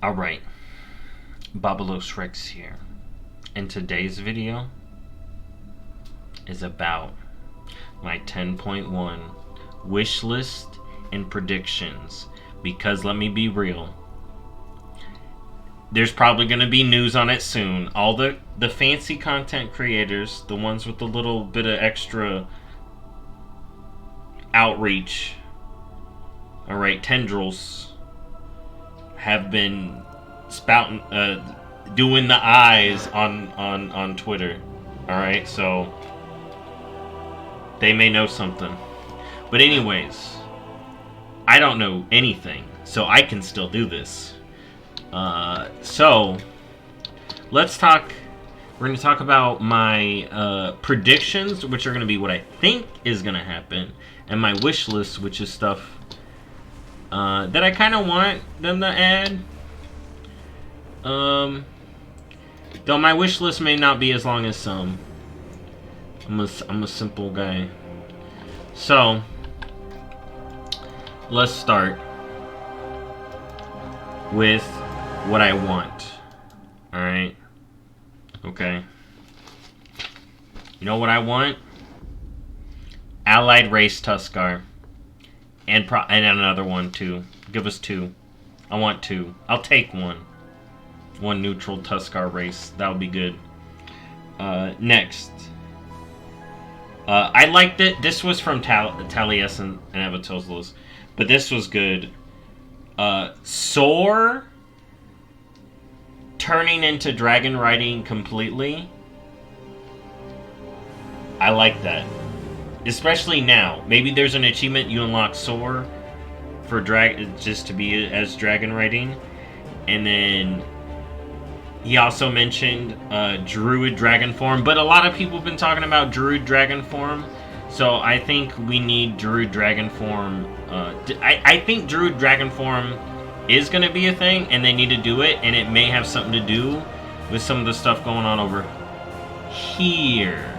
Alright, BobalosRex here, and today's video is about my 10.1 wish list and predictions, because let me be real, there's probably going to be news on it soon. All the fancy content creators, the ones with a little bit of extra outreach, alright, tendrils, have been spouting, doing the eyes on Twitter. Alright, so they may know something. But anyways, I don't know anything, so I can still do this. So let's talk. We're going to talk about my predictions, which are going to be what I think is going to happen, and my wish list, which is stuff that I kind of want them to add. Though my wish list may not be as long as some. I'm a simple guy. So let's start with what I want. Alright? Okay. You know what I want? Allied Race Tuskar. And another one, too. Give us two. I want two. I'll take one. One neutral Tuskar race. That would be good. Next. I liked it. This was from Taliesin and Avatoslos. But this was good. Soar turning into dragon riding completely. I like that. Especially now. Maybe there's an achievement you unlock Soar for just to be as dragon riding. And then he also mentioned Druid Dragon Form. But a lot of people have been talking about Druid Dragon Form. So I think we need Druid Dragon Form. I think Druid Dragon Form is going to be a thing, and they need to do it, and it may have something to do with some of the stuff going on over here.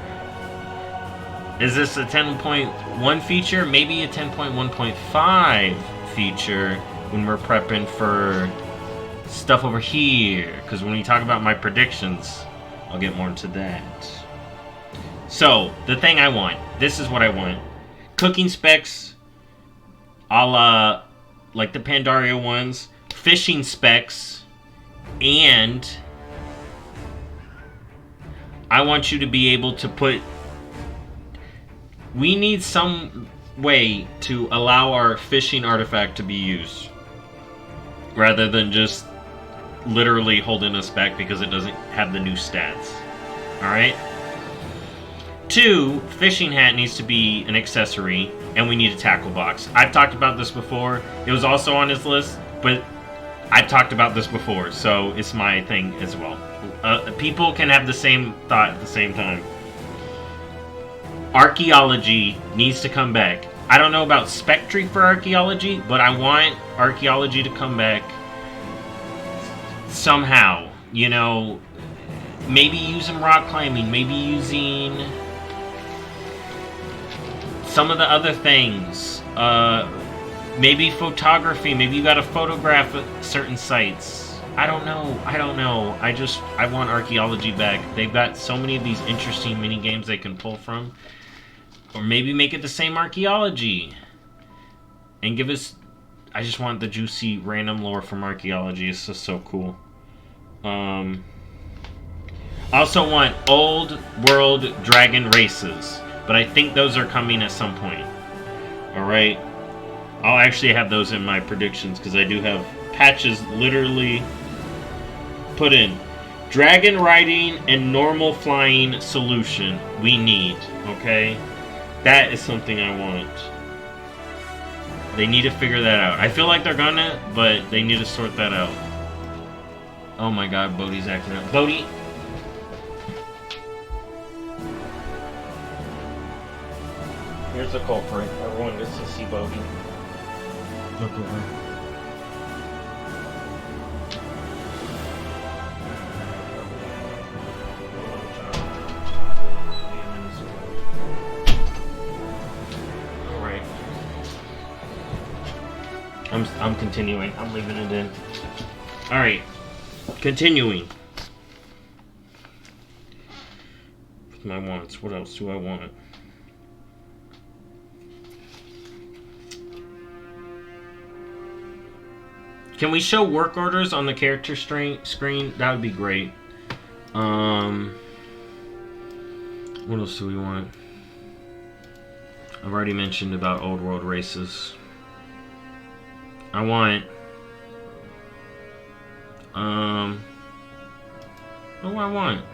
Is this a 10.1 feature? Maybe a 10.1.5 feature when we're prepping for stuff over here. Because when we talk about my predictions, I'll get more into that. So, the thing I want. This is what I want. Cooking specs, a la like the Pandaria ones. Fishing specs. And I want you to be able to put... We need some way to allow our fishing artifact to be used, rather than just literally holding us back because it doesn't have the new stats. Alright? 2, fishing hat needs to be an accessory, and we need a tackle box. I've talked about this before. It was also on his list, but I've talked about this before, so it's my thing as well. People can have the same thought at the same time. Archaeology needs to come back. I don't know about Spectre for archaeology, but I want archaeology to come back somehow. You know, maybe using rock climbing, maybe using some of the other things. Maybe photography, maybe you gotta photograph certain sites. I don't know. I want archaeology back. They've got so many of these interesting mini games they can pull from. Or maybe make it the same archaeology. And give us... I just want the juicy random lore from archaeology. It's just so cool. I also want old world dragon races. But I think those are coming at some point. Alright? I'll actually have those in my predictions, because I do have patches literally put in. Dragon riding and normal flying solution we need. Okay? That is something I want. They need to figure that out. I feel like they're gonna, but they need to sort that out. Oh my god, Bodhi's acting up. Bodhi! Here's the culprit. Everyone gets to see Bodhi. Look at her. I'm continuing. I'm leaving it in. Alright. Continuing. With my wants. What else do I want? Can we show work orders on the character screen? That would be great. What else do we want? I've already mentioned about old world races. I want... what do I want?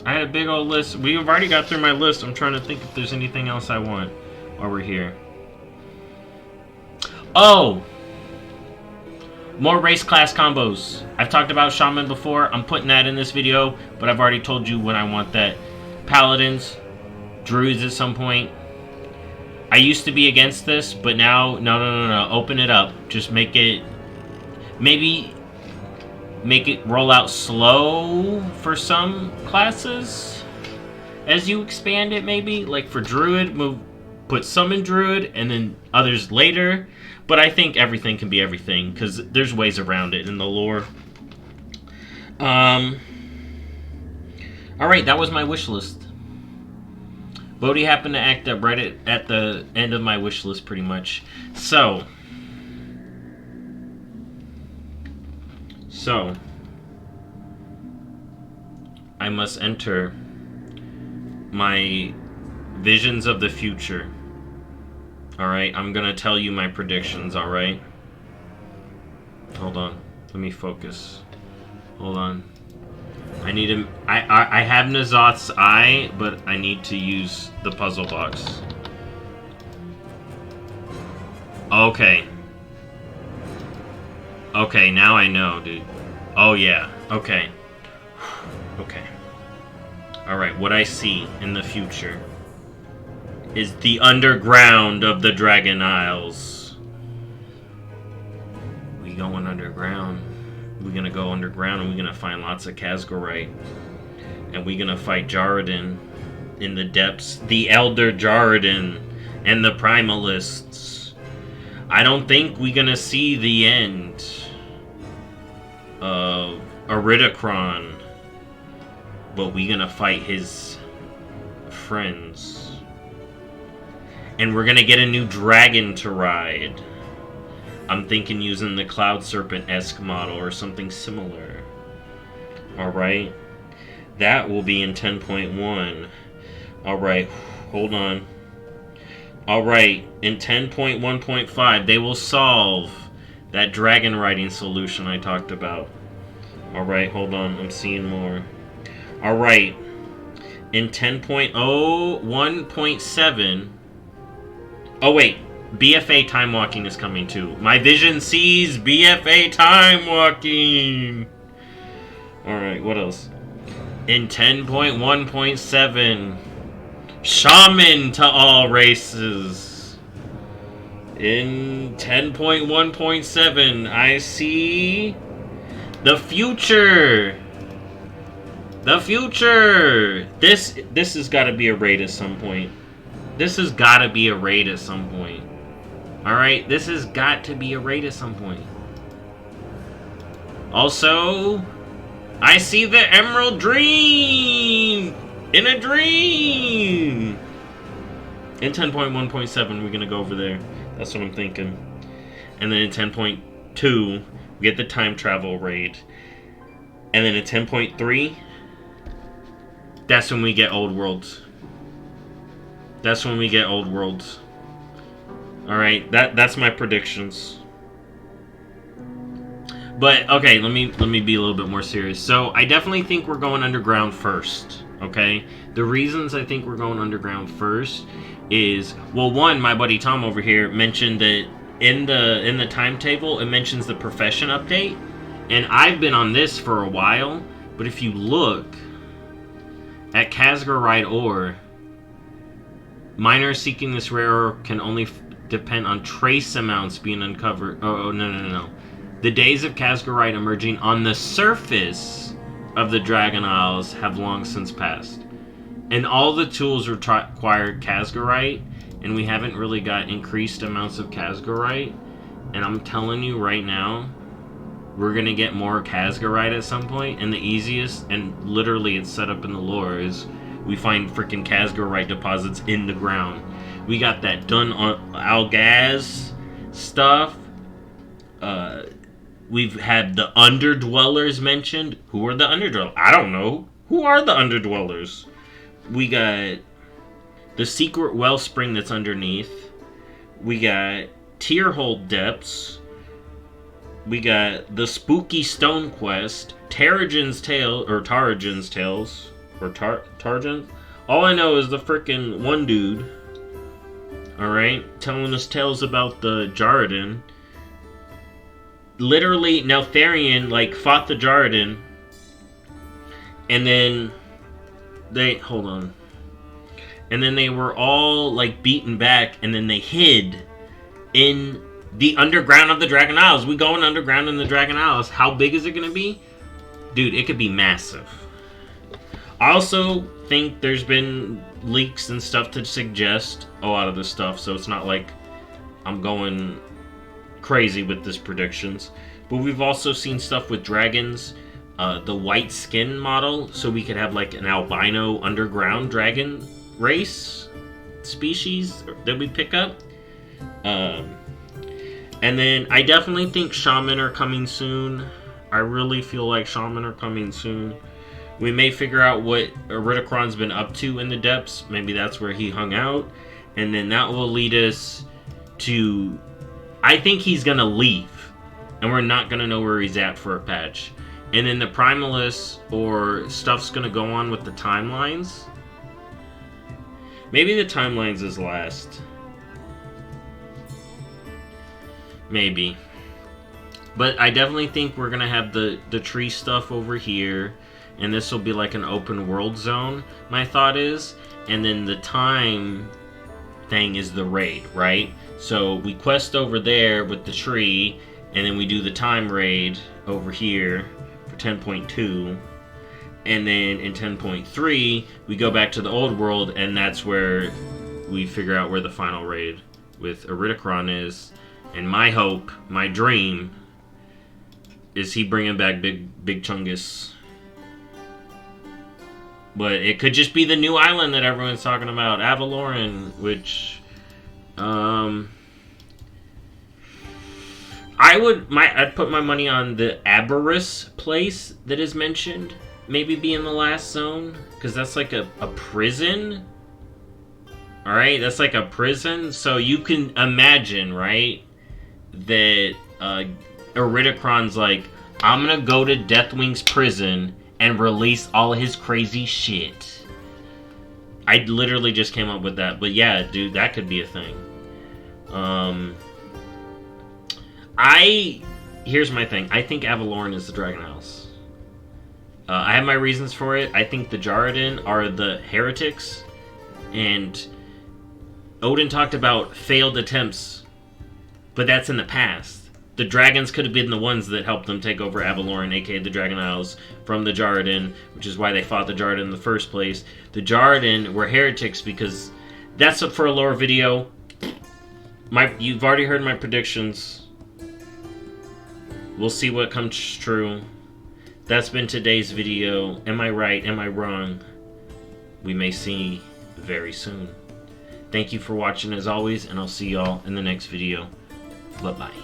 I had a big old list. We've already got through my list. I'm trying to think if there's anything else I want while we're here. Oh! More race class combos. I've talked about Shaman before. I'm putting that in this video, but I've already told you when I want that. Paladins, Druids at some point. I used to be against this, but now, no. Open it up. Just make it, maybe make it roll out slow for some classes as you expand it, maybe. Like for Druid, put some in Druid and then others later. But I think everything can be everything, because there's ways around it in the lore. Alright, that was my wish list. Bodhi happened to act up right at the end of my wish list, pretty much. So, I must enter my visions of the future. Alright, I'm gonna tell you my predictions, alright? Hold on. Let me focus. Hold on. I need to... I have N'Zoth's eye, but I need to use the puzzle box. Okay. Okay, now I know, dude. Oh, yeah. Okay. Okay. Alright, what I see in the future is the underground of the Dragon Isles. We going underground. We're gonna go underground and we're gonna find lots of Khazgarite. And we're gonna fight Jarradin in the depths. The Elder Jarradin and the Primalists. I don't think we're gonna see the end of Aridacron. But we're gonna fight his friends. And we're gonna get a new dragon to ride. I'm thinking using the Cloud Serpent-esque model or something similar. Alright. That will be in 10.1. Alright, hold on. Alright, in 10.1.5, they will solve that dragon riding solution I talked about. Alright, hold on, I'm seeing more. Alright, in 10.01.7... Oh wait, BFA time walking is coming too. My vision sees BFA time walking. Alright, what else? In 10.1.7, Shaman to all races. In 10.1.7, I see the future. The future. This has got to be a raid at some point. This has got to be a raid at some point. Alright, this has got to be a raid at some point. Also, I see the Emerald Dream! In a dream! In 10.1.7, we're going to go over there. That's what I'm thinking. And then in 10.2, we get the time travel raid. And then in 10.3, that's when we get Old Worlds. That's when we get Old Worlds. Alright, that's my predictions. But, okay, let me be a little bit more serious. So, I definitely think we're going underground first, okay? The reasons I think we're going underground first is, well, one, my buddy Tom over here mentioned that in the timetable, it mentions the profession update. And I've been on this for a while, but if you look at Khazgarite ore, miners seeking this rare ore can only depend on trace amounts being uncovered. Oh, no. The days of Khazgarite emerging on the surface of the Dragon Isles have long since passed. And all the tools require Khazgarite, and we haven't really got increased amounts of Khazgarite. And I'm telling you right now, we're gonna get more Kazgarite at some point, and the easiest, and literally it's set up in the lore, is we find freaking Kazgarite deposits in the ground. We got that done on Algaz stuff. We've had the Underdwellers mentioned. Who are the Underdwellers? I don't know. Who are the Underdwellers? We got the secret wellspring that's underneath. We got Tearhold Depths. We got the Spooky Stone Quest. Tarragon's Tales. Tarjan? All I know is the frickin' one dude. Alright? Telling us tales about the Jarden. Literally, Neltharion, like, fought the Jarden. And then hold on. And then they were all, like, beaten back, and then they hid in the underground of the Dragon Isles. We going underground in the Dragon Isles. How big is it going to be? Dude, it could be massive. I also think there's been leaks and stuff to suggest a lot of this stuff, so it's not like I'm going crazy with this predictions. But we've also seen stuff with dragons, the white skin model, so we could have like an albino underground dragon race species that we pick up. And then I definitely think shaman are coming soon. I really feel like shaman are coming soon. We may figure out what Iridikron's been up to in the depths. Maybe that's where he hung out. And then that will lead us to... I think he's going to leave. And we're not going to know where he's at for a patch. And then the Primalists or stuff's going to go on with the timelines. Maybe the timelines is last. Maybe. But I definitely think we're going to have the tree stuff over here. And this will be like an open world zone, my thought is. And then the time thing is the raid, right? So we quest over there with the tree, and then we do the time raid over here for 10.2. And then in 10.3, we go back to the old world, and that's where we figure out where the final raid with Iridikron is. And my hope, my dream, is he bringing back Big Chungus. But it could just be the new island that everyone's talking about, Avaloran, which, I'd put my money on the Aberrus place that is mentioned, maybe being the last zone, because that's like a prison. Alright, that's like a prison, so you can imagine, right, that Iridikron's like, I'm gonna go to Deathwing's prison and release all his crazy shit. I literally just came up with that. But yeah, dude, that could be a thing. Here's my thing. I think Avaloran is the Dragon House. I have my reasons for it. I think the Jarden are the heretics. And Odin talked about failed attempts. But that's in the past. The dragons could have been the ones that helped them take over Avaloran, aka the Dragon Isles, from the Jarden, which is why they fought the Jarden in the first place. The Jarden were heretics because that's up for a lore video. You've already heard my predictions. We'll see what comes true. That's been today's video. Am I right? Am I wrong? We may see very soon. Thank you for watching as always, and I'll see y'all in the next video. Bye-bye.